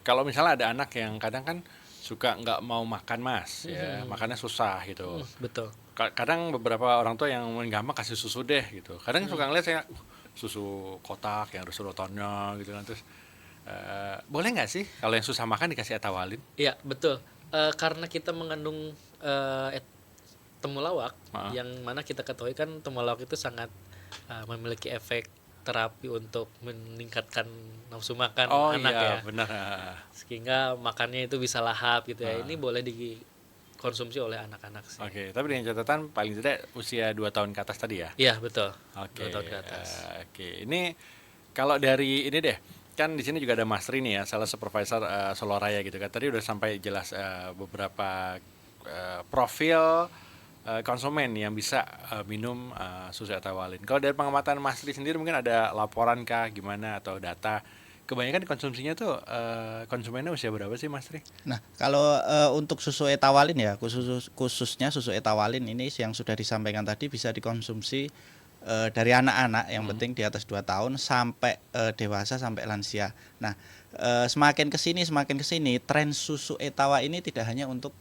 kalau misalnya ada anak yang kadang kan suka nggak mau makan Mas, ya makannya susah gitu. Betul. Kadang beberapa orang tua yang gampang kasih susu deh gitu. Kadang suka ngeliat saya susu kotak yang ada sedotannya gitu kan. Terus boleh nggak sih kalau yang susah makan dikasih Etawalin? Iya, betul. Karena kita mengandung temulawak, yang mana kita ketahui kan temulawak itu sangat memiliki efek terapi untuk meningkatkan nafsu makan anak ya. Oh iya, benar. Sehingga makannya itu bisa lahap gitu ya. Ini boleh dikonsumsi oleh anak-anak sih. Oke, tapi dengan catatan paling tidak usia 2 tahun ke atas tadi ya? Iya, betul. Oke. 2 tahun ke atas. Oke, ini kalau dari ini deh, kan di sini juga ada Mas Rini ya, salah supervisor Soloraya gitu kan. Tadi udah sampai jelas beberapa profil konsumen yang bisa minum susu Etawalin. Kalau dari pengamatan Mas Rini sendiri mungkin ada laporan kah gimana atau data? Kebanyakan konsumsinya tuh konsumennya usia berapa sih Mas Rini? Nah, kalau untuk susu Etawalin ya, khususnya susu Etawalin ini yang sudah disampaikan tadi bisa dikonsumsi dari anak-anak yang penting di atas 2 tahun sampai dewasa sampai lansia. Nah, semakin kesini tren susu Etawa ini tidak hanya untuk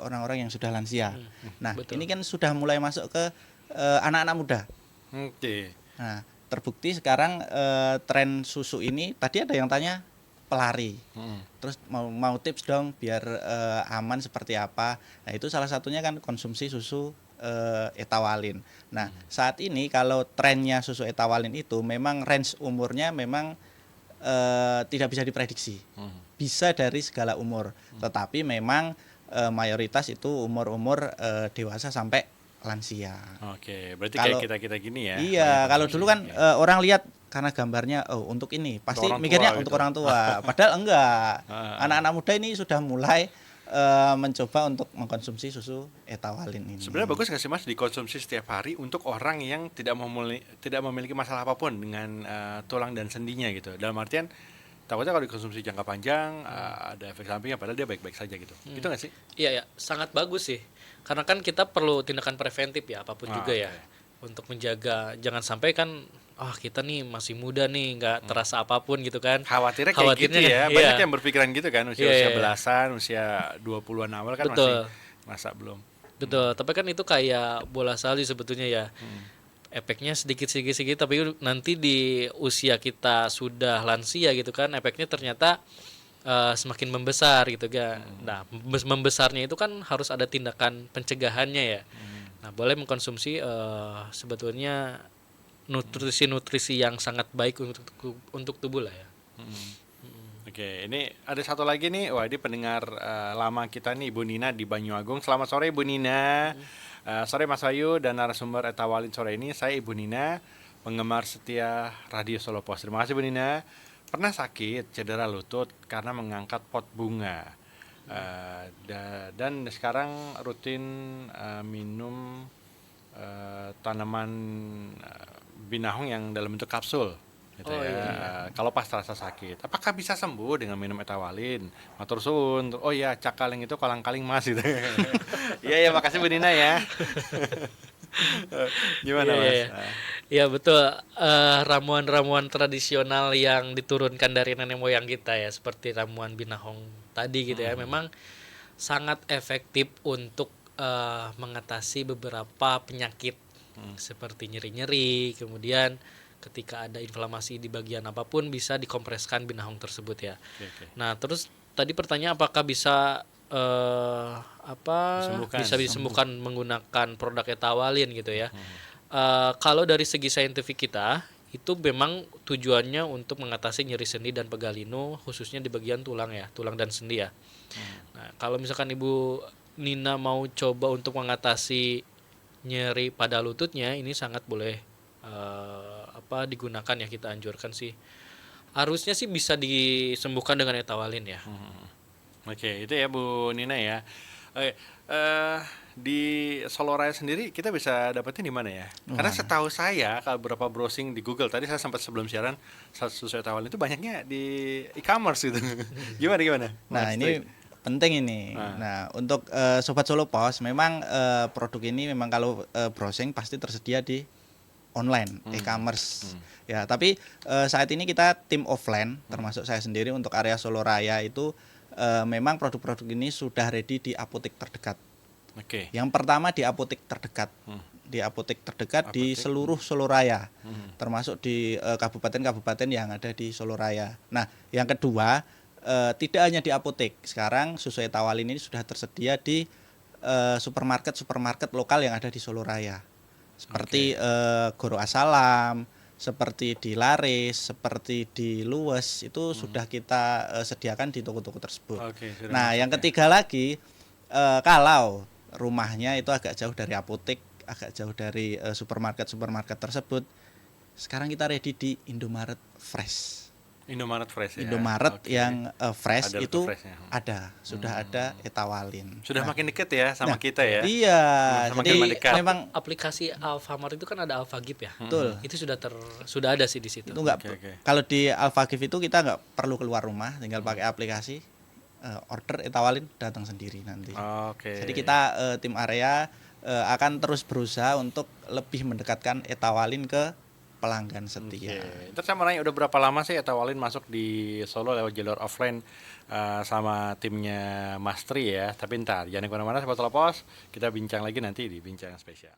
orang-orang yang sudah lansia. Nah, betul. ini kan sudah mulai masuk ke anak-anak muda. Oke. Nah, terbukti sekarang tren susu ini tadi ada yang tanya pelari. Terus mau tips dong biar aman seperti apa. Nah, itu salah satunya kan konsumsi susu Etawalin. Nah, saat ini kalau trennya susu Etawalin itu memang range umurnya memang tidak bisa diprediksi. Bisa dari segala umur. Tetapi memang mayoritas itu umur-umur dewasa sampai lansia. Oke, berarti Kalau- kayak kita-kita gini ya. Iya, kalau dulu kan orang lihat karena gambarnya untuk ini pasti orang tua mikirnya gitu. untuk orang tua. Padahal enggak. Anak-anak muda ini sudah mulai mencoba untuk mengkonsumsi susu Etawalin ini. Sebenarnya bagus nggak sih Mas dikonsumsi setiap hari untuk orang yang tidak memiliki masalah apapun dengan tulang dan sendinya gitu. Dalam artian takutnya kalau dikonsumsi jangka panjang ada efek sampingnya padahal dia baik-baik saja gitu. Gitu nggak sih? Iya ya, sangat bagus sih. Karena kan kita perlu tindakan preventif ya, apapun juga ya. Untuk menjaga jangan sampai kan kita nih masih muda nih, nggak terasa apapun gitu kan. Khawatirnya kayak gitu ya. iya. Banyak yang berpikiran gitu kan usia Iya. belasan, usia 20-an awal kan Betul. masih masa belum. Betul, tapi kan itu kayak bola salju sebetulnya ya. Efeknya sedikit tapi nanti di usia kita sudah lansia gitu kan, efeknya ternyata semakin membesar gitu kan. Nah, membesarnya itu kan harus ada tindakan pencegahannya ya. Nah, boleh mengkonsumsi sebetulnya nutrisi-nutrisi yang sangat baik untuk tubuh lah ya. Oke, ini ada satu lagi nih. Wah, ini pendengar lama kita nih, Ibu Nina di Banyuagung. Selamat sore Ibu Nina. Sore Mas Ayu dan narasumber Etawalin sore ini. Saya Ibu Nina, penggemar setia Radio Solo Pos. Terima kasih Bu Nina. Pernah sakit cedera lutut karena mengangkat pot bunga. Dan sekarang rutin minum tanaman binahong yang dalam bentuk kapsul gitu ya. Iya. Kalau pas terasa sakit, apakah bisa sembuh dengan minum Etawalin? Matur suwun. Oh iya, cakaling itu kolang-kaling Mas gitu. Iya ya, makasih Bu Nina ya. Gimana Iya, Mas? iya. Ya betul, ramuan-ramuan tradisional yang diturunkan dari nenek moyang kita ya, seperti ramuan binahong tadi gitu ya, memang sangat efektif untuk mengatasi beberapa penyakit seperti nyeri-nyeri, kemudian ketika ada inflamasi di bagian apapun bisa dikompreskan binahong tersebut ya. Oke. Nah terus tadi pertanyaan apakah bisa bisa disembuhkan menggunakan produk Etawalin gitu ya. Kalau dari segi saintifik kita itu memang tujuannya untuk mengatasi nyeri sendi dan pegal linu khususnya di bagian tulang ya, tulang dan sendi ya. Nah, kalau misalkan Ibu Nina mau coba untuk mengatasi nyeri pada lututnya, ini sangat boleh digunakan ya, kita anjurkan sih. Harusnya sih bisa disembuhkan dengan Etawalin ya. Oke, itu ya Bu Nina ya. Oke, di Solo Raya sendiri kita bisa dapetin di mana ya? Karena setahu saya kalau beberapa browsing di Google tadi, saya sempat sebelum siaran, susu Etawalin itu banyaknya di e-commerce gitu. Gimana? Nah, ini penting ini. Nah, untuk Sobat Solo Pos, memang produk ini memang kalau browsing pasti tersedia di online, e-commerce. Ya, tapi saat ini kita tim offline, termasuk saya sendiri untuk area Solo Raya itu memang produk-produk ini sudah ready di apotek terdekat. Oke. Yang pertama di apotek terdekat. Di apotek terdekat di seluruh Solo Raya. Termasuk di kabupaten-kabupaten yang ada di Solo Raya. Nah, yang kedua, tidak hanya di apotek. Sekarang susu Etawalin ini sudah tersedia di supermarket lokal yang ada di Solo Raya. Seperti Goro Asalam, seperti di Laris, seperti di Luwes, itu sudah kita sediakan di toko-toko tersebut. Nah, yang ketiga lagi, kalau rumahnya itu agak jauh dari apotek, agak jauh dari supermarket tersebut, sekarang kita ready di Indomaret Fresh. Indomaret Fresh ya. Indomaret yang fresh Ada itu freshnya. sudah ada Etawalin. Sudah makin deket ya sama kita ya. Iya, Semakin jadi mendekat. memang Aplikasi Alfamart itu kan ada Alfagip ya. betul. Itu sudah ada sih di situ. Itu enggak Oke. kalau di Alfagif itu kita nggak perlu keluar rumah, tinggal pakai aplikasi, order Etawalin datang sendiri nanti. Oke. Jadi kita tim area akan terus berusaha untuk lebih mendekatkan Etawalin ke pelanggan setia. Terus saya mau nanya, udah berapa lama sih Etawalin masuk di Solo lewat jalur offline sama timnya Mas Tri ya? Tapi ntar jangan kemana-mana, Sobat Solo Pos, kita bincang lagi nanti di bincang spesial.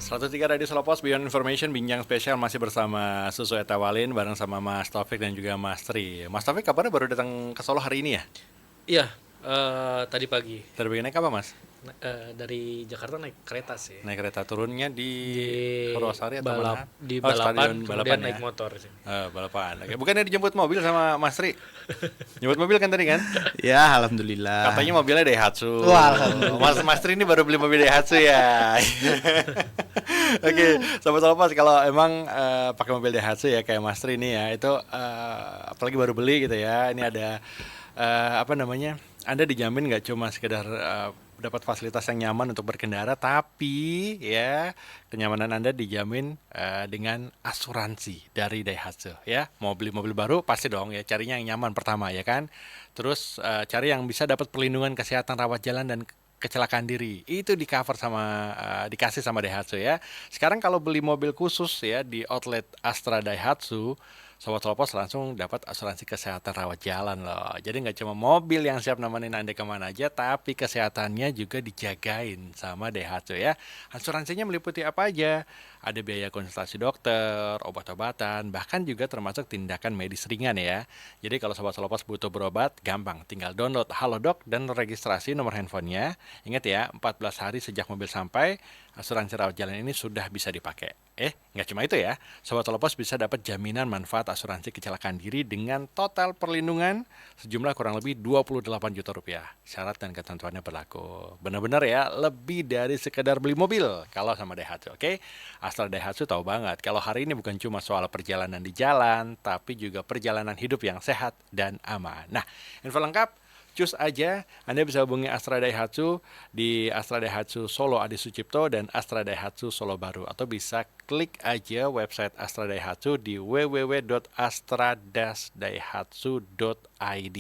103 Radio Selopos Beyond Information, bincang spesial masih bersama Susu Etawalin bareng sama Mas Taufik dan juga Mas Tri. Mas Taufik kabarnya baru datang ke Solo hari ini ya? Iya, tadi pagi. Dari naik apa Mas? Dari Jakarta naik kereta sih. Naik kereta, turunnya di Purwosari atau balap, mana? di Oh, balapan, stadion kemudian balapan naik ya? motor sih. Balapan. Oke. Bukannya dijemput mobil sama Mas Tri? Jemput mobil kan tadi kan? Ya, alhamdulillah. Katanya mobilnya Daihatsu. Wah, alhamdulillah. Mas Tri ini baru beli mobil Daihatsu ya. Oke, Sobat Solopas, kalau emang pakai mobil Daihatsu ya kayak Mas Tri ini ya, itu apalagi baru beli gitu ya. Ini ada apa namanya? Anda dijamin nggak cuma sekedar dapat fasilitas yang nyaman untuk berkendara, tapi ya kenyamanan Anda dijamin dengan asuransi dari Daihatsu ya. Mau beli mobil baru pasti dong ya carinya yang nyaman pertama ya kan. Terus cari yang bisa dapat perlindungan kesehatan rawat jalan dan kecelakaan diri. Itu di cover sama dikasih sama Daihatsu ya. Sekarang kalau beli mobil khusus ya di outlet Astra Daihatsu, Sobat Solopos langsung dapat asuransi kesehatan rawat jalan loh. Jadi nggak cuma mobil yang siap nemenin Anda kemana aja, tapi kesehatannya juga dijagain sama Daihatsu ya. Asuransinya meliputi apa aja? Ada biaya konsultasi dokter, obat-obatan, bahkan juga termasuk tindakan medis ringan ya. Jadi kalau Sobat Solopos butuh berobat, gampang. Tinggal download Halodoc dan registrasi nomor handphonenya. Ingat ya, 14 hari sejak mobil sampai, asuransi rawat jalan ini sudah bisa dipakai. Nggak cuma itu ya, Sobat Solopos bisa dapat jaminan manfaat asuransi kecelakaan diri dengan total perlindungan sejumlah kurang lebih 28 juta rupiah. Syarat dan ketentuannya berlaku. Benar-benar ya, lebih dari sekedar beli mobil kalau sama Daihatsu, oke? Astra Daihatsu tahu banget kalau hari ini bukan cuma soal perjalanan di jalan, tapi juga perjalanan hidup yang sehat dan aman. Nah, info lengkap cus aja, Anda bisa hubungi Astra Daihatsu di Astra Daihatsu Solo Adi Sucipto dan Astra Daihatsu Solo Baru, atau bisa klik aja website Astra Daihatsu di www.astra-daihatsu.id.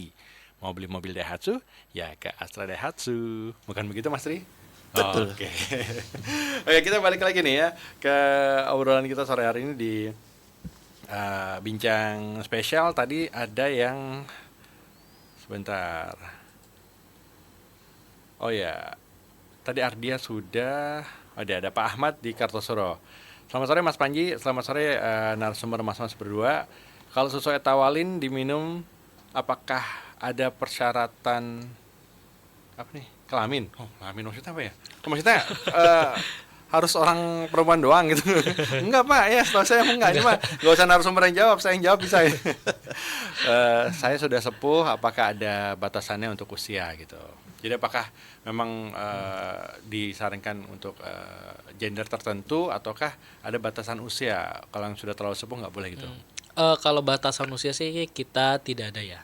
Mau beli mobil Daihatsu? Ya ke Astra Daihatsu. Bukan begitu Mas Tri? Betul. Oke. Oke, kita balik lagi nih ya ke obrolan kita sore hari ini di bincang spesial. Tadi ada yang sebentar. Oh ya, tadi Ardia sudah. Ada Pak Ahmad di Kartosuro. Selamat sore Mas Panji, selamat sore narasumber mas-mas berdua. Kalau susu Etawalin diminum, apakah ada persyaratan apa nih? Kelamin? Oh, kelamin maksudnya apa ya? Maksudnya harus orang perempuan doang gitu. Enggak Pak, ya setahu saya enggak. Ini mah gak usah narasumber yang jawab, saya yang jawab bisa ya. Saya sudah sepuh, apakah ada batasannya untuk usia gitu. Jadi apakah memang disarankan untuk gender tertentu, ataukah ada batasan usia? Kalau yang sudah terlalu sepuh nggak boleh gitu. Kalau batasan usia sih kita tidak ada ya.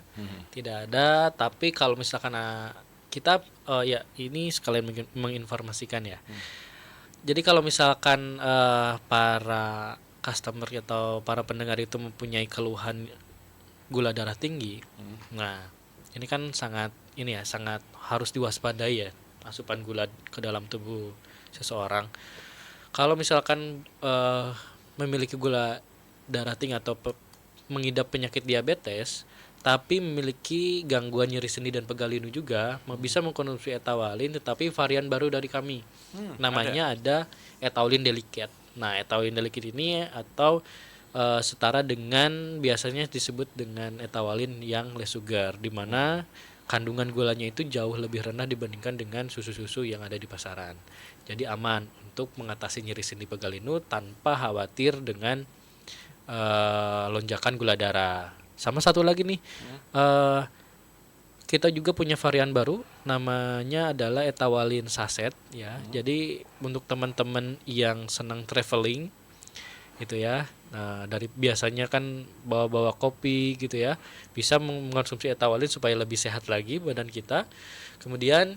Tidak ada, tapi kalau misalkan kita ya ini sekalian menginformasikan ya. Jadi kalau misalkan para customer atau para pendengar itu mempunyai keluhan gula darah tinggi, nah ini kan sangat harus diwaspadai ya asupan gula ke dalam tubuh seseorang. Kalau misalkan memiliki gula darah tinggi atau mengidap penyakit diabetes, tapi memiliki gangguan nyeri sendi dan pegal linu juga, bisa mengkonsumsi Etawalin, tetapi varian baru dari kami. Namanya ada Etawalin Delicate. Nah, Etawalin Delicate ini atau setara dengan biasanya disebut dengan Etawalin yang less sugar, di mana kandungan gulanya itu jauh lebih rendah dibandingkan dengan susu-susu yang ada di pasaran. Jadi aman untuk mengatasi nyeri sendi pegal linu tanpa khawatir dengan lonjakan gula darah. Sama satu lagi nih, kita juga punya varian baru, namanya adalah Etawalin Saset ya. Jadi untuk teman-teman yang senang traveling gitu ya, nah dari biasanya kan bawa-bawa kopi gitu ya, bisa mengkonsumsi Etawalin supaya lebih sehat lagi badan kita. Kemudian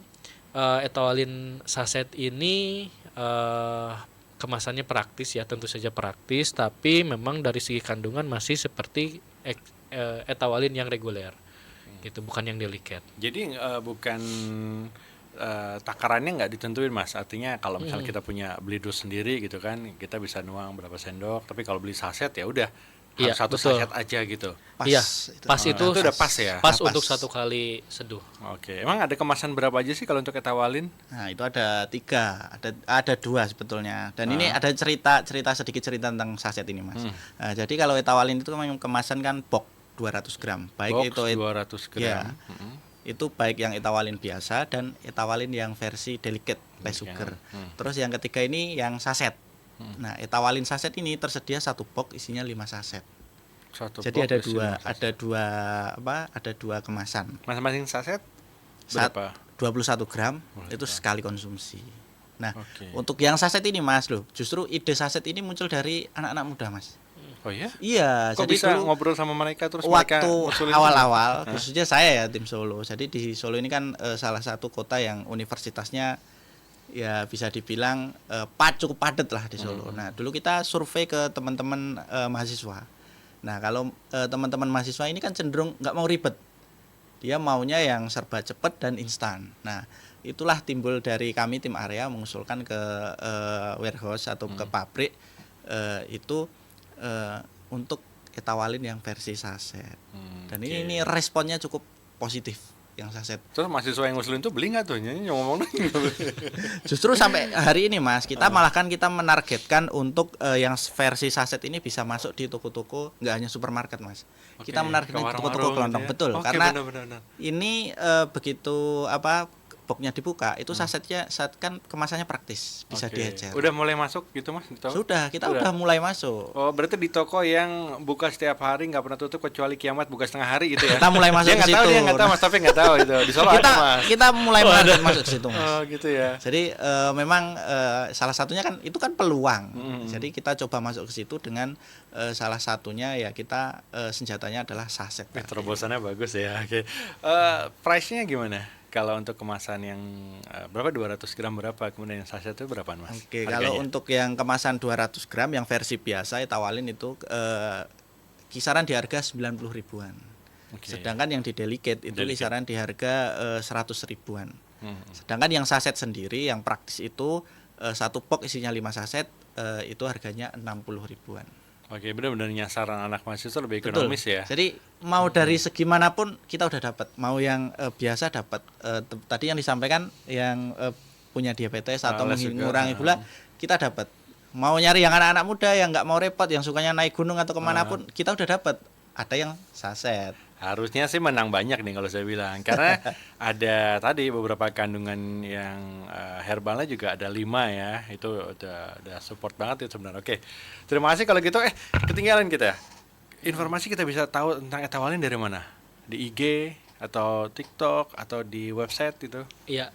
Etawalin Saset ini kemasannya praktis ya, tentu saja praktis, tapi memang dari segi kandungan masih seperti Etawalin yang reguler gitu, bukan yang delicate. Jadi bukan takarannya nggak ditentuin Mas, artinya kalau misalnya kita punya beli dus sendiri gitu kan, kita bisa nuang berapa sendok, tapi kalau beli saset ya udah Iya, Harus satu betul. saset aja gitu. Pas Iya, itu. pas itu itu udah pas ya? Pas Pas. untuk 1 kali seduh. Oke, emang ada kemasan berapa aja sih kalau untuk etawalin? Nah, itu ada 3, ada 2 sebetulnya. Dan ini ada sedikit cerita tentang saset ini, Mas. Nah, jadi kalau etawalin itu memang kemasan kan box 200 gram. Baik Box itu 200 gram. ya, itu baik yang etawalin biasa dan etawalin yang versi delicate less sugar. Terus yang ketiga ini yang saset. Nah, etawalin saset ini tersedia satu box isinya 5 saset. Satu Jadi box ada isi dua, 5 saset. ada dua kemasan. Masing-masing saset Sat- berapa? 21 gram 21 itu gram. sekali konsumsi. Nah, Oke. untuk yang saset ini, Mas, loh, justru ide saset ini muncul dari anak-anak muda, Mas. Oh iya? Iya, Kok jadi bisa dulu ngobrol sama mereka terus mereka waktu ngusulin awal-awal, khususnya saya ya tim Solo. Jadi di Solo ini kan salah satu kota yang universitasnya ya bisa dibilang cukup padat lah di Solo. Nah, dulu kita survei ke teman-teman mahasiswa. Nah, kalau teman-teman mahasiswa ini kan cenderung nggak mau ribet. Dia maunya yang serba cepat dan instan. Nah, itulah timbul dari kami tim area mengusulkan ke warehouse atau ke pabrik itu untuk etawalin yang versi saset. Dan ini responnya cukup positif yang saset. Terus mahasiswa yang ngusulin tuh beli nggak tuh? Nyanyi ngomong Justru sampai hari ini, Mas, kita malah kan kita menargetkan untuk yang versi saset ini bisa masuk di toko-toko, nggak hanya supermarket, Mas. Oke, Kita menargetkan ke di toko-toko warung-warung kelontong, gitu ya? betul. Oke, Karena benar-benar. ini begitu boxnya dibuka, itu sasetnya kan kemasannya praktis, bisa Oke. diecer. Udah mulai masuk gitu Mas di toko? Sudah, kita Udah. udah mulai masuk. Oh, berarti di toko yang buka setiap hari nggak pernah tutup kecuali kiamat buka setengah hari gitu ya? Kita mulai masuk Dia ke nggak tahu, situ. dia nggak tahu Mas, tapi nggak tahu itu. Di Solo kita ada Mas. kita mulai masuk ke situ, Mas. Oh gitu ya. Jadi memang salah satunya kan itu kan peluang. Jadi kita coba masuk ke situ dengan salah satunya ya kita senjatanya adalah saset. Terobosannya bagus ya. Oke. Price-nya gimana? Kalau untuk kemasan yang berapa 200 gram berapa? Kemudian yang saset itu berapa Mas? Oke, Harganya? kalau untuk yang kemasan 200 gram yang versi biasa etawalin itu kisaran di harga 90 ribuan. Oke. Sedangkan yang di delicate itu Delicate. kisaran di harga 100 ribuan. Sedangkan yang saset sendiri yang praktis itu satu box isinya 5 saset itu harganya 60 ribuan. Oke, benar-benar nyasar anak mahasiswa lebih Betul. ekonomis ya. Jadi mau dari segi manapun kita udah dapat. Mau yang biasa dapat. Tadi yang disampaikan yang punya diabetes atau less sugar, mengurangi gula kita dapat. Mau nyari yang anak-anak muda yang nggak mau repot, yang sukanya naik gunung atau kemanapun kita udah dapat. Ada yang saset. Harusnya sih menang banyak nih kalau saya bilang. Karena ada tadi beberapa kandungan yang herbalnya juga ada 5 ya. Itu udah support banget itu sebenarnya. Oke. Terima kasih kalau gitu. Ketinggalan kita. Informasi kita bisa tahu tentang etawalin dari mana? Di IG atau TikTok atau di website itu? Iya,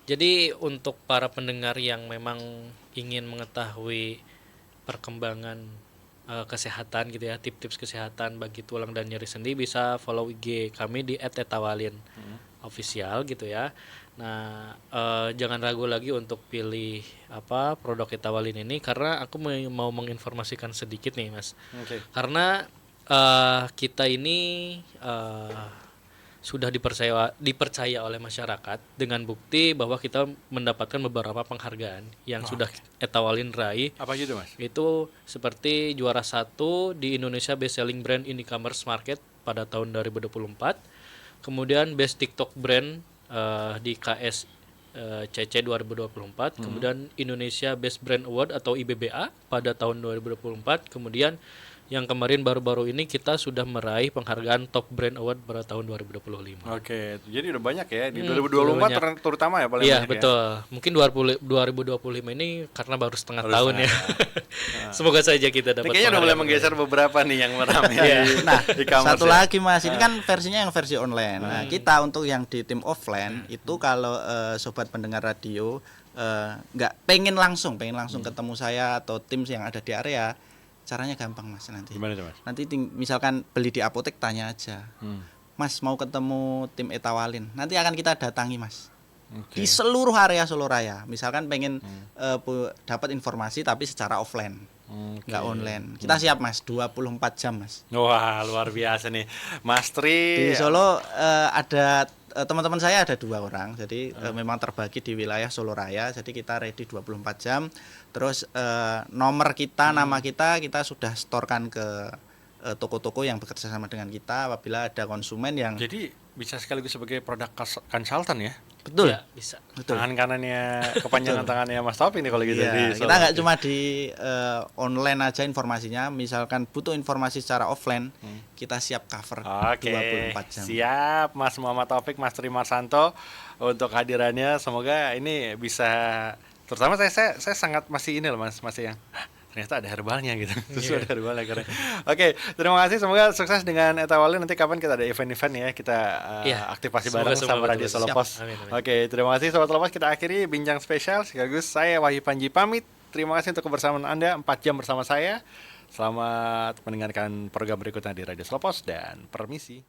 jadi untuk para pendengar yang memang ingin mengetahui perkembangan kesehatan gitu ya, tips-tips kesehatan bagi tulang dan nyeri sendi, bisa follow IG kami di @etawalin official gitu ya. Nah, jangan ragu lagi untuk pilih produk Etawalin ini, karena aku mau menginformasikan sedikit nih Mas. Oke. Karena kita ini sudah dipercaya oleh masyarakat dengan bukti bahwa kita mendapatkan beberapa penghargaan yang sudah Etawalin raih. Apa gitu Mas? Itu seperti juara 1 di Indonesia Best Selling Brand in E-commerce Market pada tahun 2024. Kemudian Best TikTok Brand di KSCC 2024. Kemudian Indonesia Best Brand Award atau IBBA pada tahun 2024. Kemudian yang kemarin baru-baru ini kita sudah meraih penghargaan Top Brand Award pada tahun 2025. Oke, jadi udah banyak ya di udah 2024 banyak. terutama ya paling Iya banyak betul. Mungkin 2025 ini karena baru setengah Baru tahun ya. Semoga saja kita ya. Ini dapat. kayaknya udah mulai penghargaan. menggeser beberapa nih yang meramai Iya. Nah, di e-commerce satu ya. lagi Mas, ini kan versinya yang versi online. Nah, kita untuk yang di tim offline itu kalau sobat pendengar radio nggak pengen langsung ketemu saya atau tim yang ada di area, caranya gampang Mas nanti. Gimana tuh Mas? Nanti misalkan beli di apotek tanya aja. Mas mau ketemu tim Etawalin, nanti akan kita datangi Mas. Oke. Di seluruh area Solo Raya. Misalkan pengen dapat informasi tapi secara offline, Oke. nggak online. Kita siap Mas, 24 jam Mas. Wah, luar biasa nih. Mas Tri. Di Solo ada teman-teman saya ada 2 orang, jadi memang terbagi di wilayah Solo Raya, jadi kita ready 24 jam. Terus nomor kita, nama kita sudah storekan ke toko-toko yang bekerja sama dengan kita apabila ada konsumen yang Jadi bisa sekaligus sebagai produk konsultan ya. betul. Ya, bisa. Betul. Tangan kanannya, kepanjangan tangannya Mas Taufik nih kalau gitu. Iya, di kita Solo. nggak cuma di online aja informasinya, misalkan butuh informasi secara offline, kita siap cover Oke, 24 jam. siap Mas Muhammad Taufik, Mas Tri Marsanto untuk hadirannya. Semoga ini bisa, terutama saya sangat masih ini loh Mas, masih yang ternyata ada herbalnya gitu. Terus ada herbalnya keren. Oke, terima kasih, semoga sukses dengan Etawali. Nanti kapan kita ada event-event ya, kita aktifasi Semoga bareng sama betul, Radio betul. Solo Siap. Pos. Amin, amin. Oke, terima kasih Sobat Solo Pos, kita akhiri bincang spesial sekaligus saya Wahyu Panji pamit. Terima kasih untuk kebersamaan Anda 4 jam bersama saya. Selamat mendengarkan program berikutnya di Radio Solo Pos dan permisi.